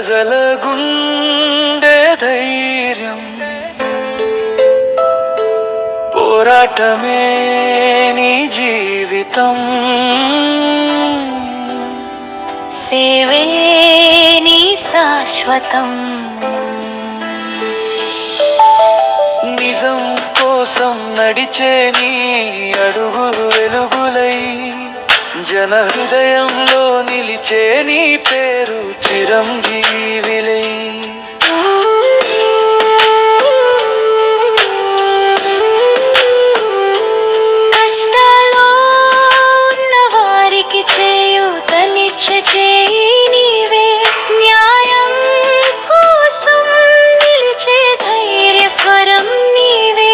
ప్రజల గుండె ధైర్యం పోరాటమే నీ జీవితం సేవే నీ శాశ్వతం నిజం కోసం నడిచే నీ అడుగులు వెలుగులై జన హృదయంలో నిలిచే నీ పేరు చిరంజీవిలై కష్టాల్లో ఉన్న వారికి చేయూతనిచ్చే చేయి నీవే న్యాయం కోసం నిలిచే ధైర్య స్వరం నీవే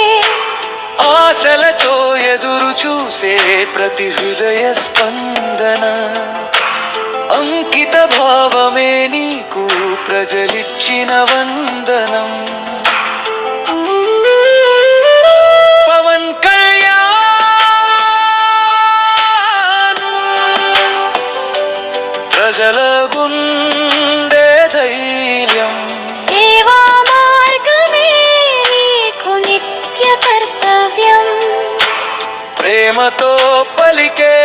ఆశలతో ఎదురు చూసే ప్రతి హృదయ స్పందన అంకిత భావమే నీకు ప్రజలిచ్చిన వందనం పవన్ కళ్యాణ్ ప్రజల గుండె ధైర్యం సేవా మార్గమే నీకు నిత్య కర్తవ్యం ప్రేమతో పలికే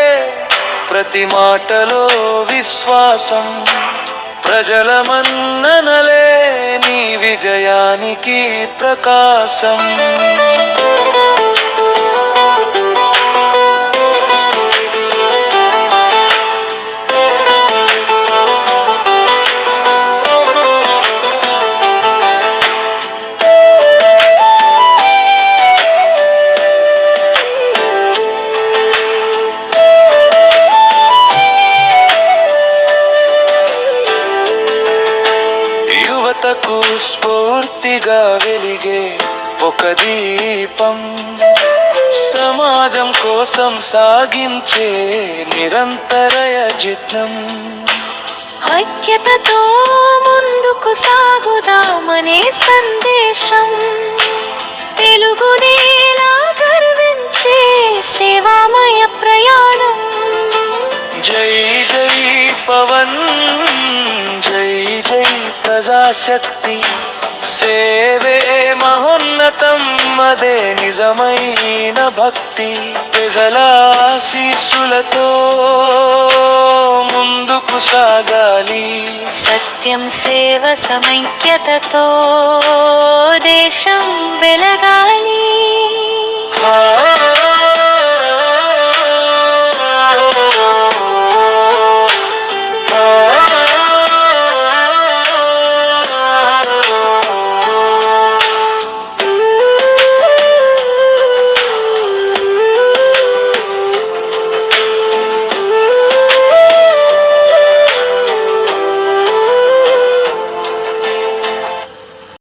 ప్రతి మాటలో విశ్వాసం ప్రజల మన్ననలే నీ విజయానికి ప్రకాశం యువతకు స్ఫూర్తిగా వెలిగే ఒక దీపం సమాజం కోసం సాగించే నిరంతర యజ్ఞం ఐక్యతతో ముందుకు సాగుదామనే సందేశం తెలుగునేలా గర్వించే సేవామయ ప్రయాణం జై జై పవన్ జై జై ప్రజాశక్తి సేవే మహోన్నతం అదే నిజమైన భక్తి ప్రజల ఆశీస్సులతో ముందుకు సాగాలి సత్యం సేవ సమైక్యతతో దేశం వెలగాలి